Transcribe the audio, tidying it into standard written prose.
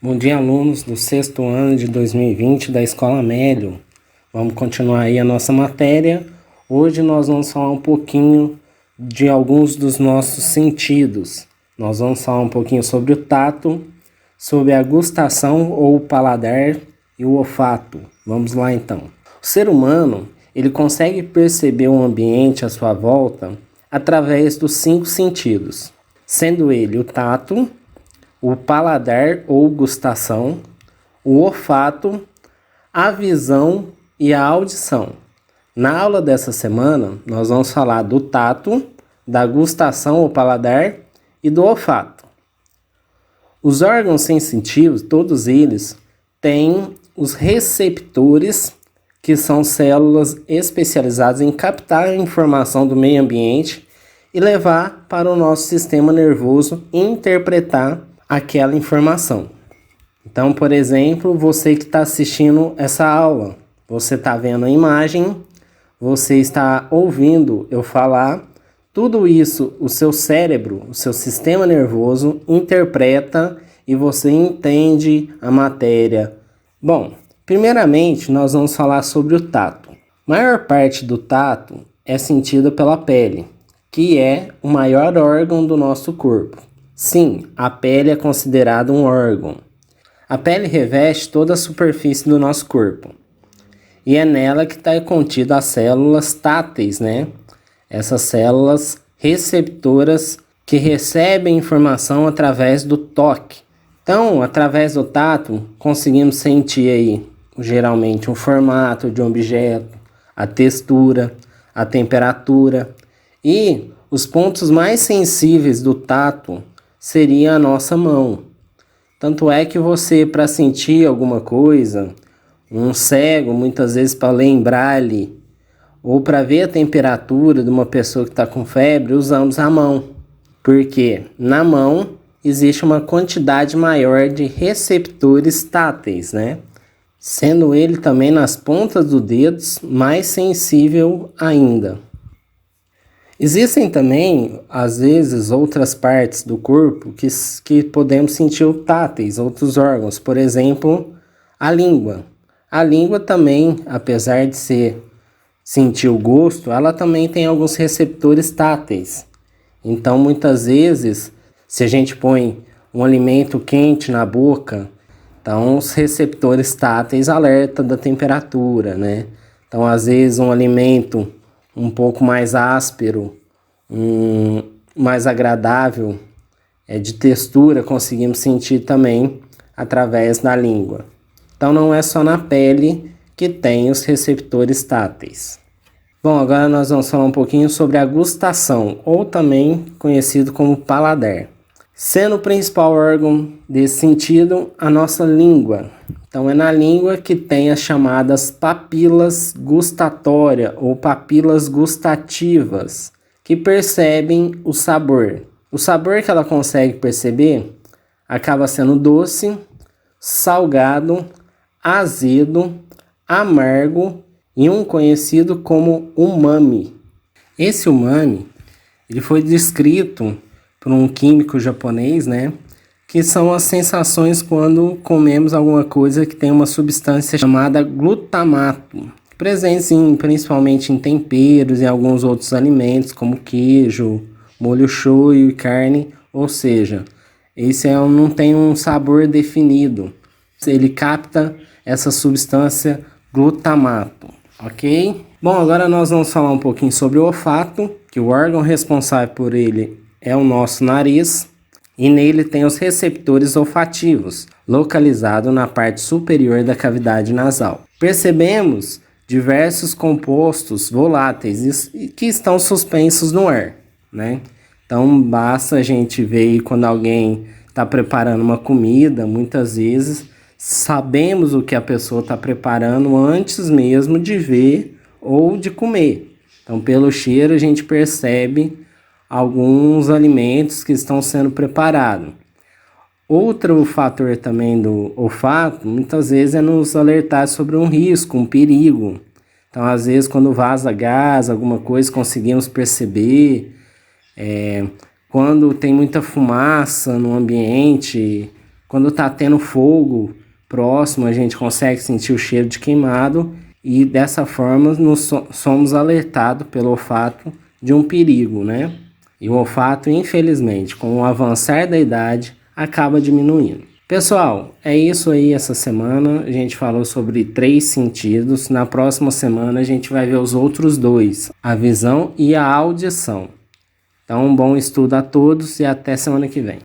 Bom dia, alunos do sexto ano de 2020 da Escola Mélio. Vamos continuar aí a nossa matéria. Hoje nós vamos falar um pouquinho de alguns dos nossos sentidos. Nós vamos falar um pouquinho sobre o tato, sobre a gustação ou o paladar e o olfato. Vamos lá então. O ser humano, ele consegue perceber o ambiente à sua volta através dos 5 sentidos, sendo ele o tato, o paladar ou gustação, o olfato, a visão e a audição. Na aula dessa semana, nós vamos falar do tato, da gustação ou paladar e do olfato. Os órgãos sensitivos, todos eles, têm os receptores, que são células especializadas em captar a informação do meio ambiente e levar para o nosso sistema nervoso interpretar aquela informação. Então, por exemplo, você que está assistindo essa aula, você está vendo a imagem, você está ouvindo eu falar, tudo isso o seu cérebro, o seu sistema nervoso interpreta e você entende a matéria. Bom, primeiramente nós vamos falar sobre o tato. A maior parte do tato é sentida pela pele, que é o maior órgão do nosso corpo. Sim, a pele é considerada um órgão. A pele reveste toda a superfície do nosso corpo. E é nela que está contida as células táteis, né? Essas células receptoras que recebem informação através do toque. Então, através do tato, conseguimos sentir aí, geralmente, o formato de um objeto, a textura, a temperatura. E os pontos mais sensíveis do tato seria a nossa mão. Tanto é que você, para sentir alguma coisa, um cego, muitas vezes para lembrar-lhe, ou para ver a temperatura de uma pessoa que está com febre, usamos a mão. Porque na mão existe uma quantidade maior de receptores táteis, né? Sendo ele também nas pontas dos dedos mais sensível ainda. Existem também, às vezes, outras partes do corpo que podemos sentir táteis, outros órgãos. Por exemplo, a língua. A língua também, apesar de sentir o gosto, ela também tem alguns receptores táteis. Então, muitas vezes, se a gente põe um alimento quente na boca, então os receptores táteis alertam da temperatura, né? Então, às vezes, um alimento um pouco mais áspero, mais agradável, de textura, conseguimos sentir também através da língua. Então não é só na pele que tem os receptores táteis. Bom, agora nós vamos falar um pouquinho sobre a gustação, ou também conhecido como paladar. Sendo o principal órgão desse sentido, a nossa língua. Então é na língua que tem as chamadas papilas gustatórias ou papilas gustativas, que percebem o sabor. O sabor que ela consegue perceber acaba sendo doce, salgado, azedo, amargo e um conhecido como umami. Esse umami, ele foi descrito por um químico japonês, né? Que são as sensações quando comemos alguma coisa que tem uma substância chamada glutamato, presentes principalmente em temperos e alguns outros alimentos, como queijo, molho shoyu e carne. Ou seja, esse não tem um sabor definido. Ele capta essa substância glutamato, ok? Bom, agora nós vamos falar um pouquinho sobre o olfato, que o órgão responsável por ele é o nosso nariz. E nele tem os receptores olfativos, localizados na parte superior da cavidade nasal. Percebemos diversos compostos voláteis que estão suspensos no ar, né? Então basta a gente ver quando alguém está preparando uma comida, muitas vezes sabemos o que a pessoa está preparando antes mesmo de ver ou de comer. Então pelo cheiro a gente percebe alguns alimentos que estão sendo preparados. Outro fator também do olfato, muitas vezes, é nos alertar sobre um risco, um perigo. Então, às vezes, quando vaza gás, alguma coisa, conseguimos perceber. Quando tem muita fumaça no ambiente, Quando está tendo fogo próximo, a gente consegue sentir o cheiro de queimado e dessa forma somos alertados pelo olfato de um perigo, né? E o olfato, infelizmente, com o avançar da idade, acaba diminuindo. Pessoal, é isso aí essa semana. A gente falou sobre 3 sentidos. Na próxima semana a gente vai ver os outros 2, a visão e a audição. Então, um bom estudo a todos e até semana que vem.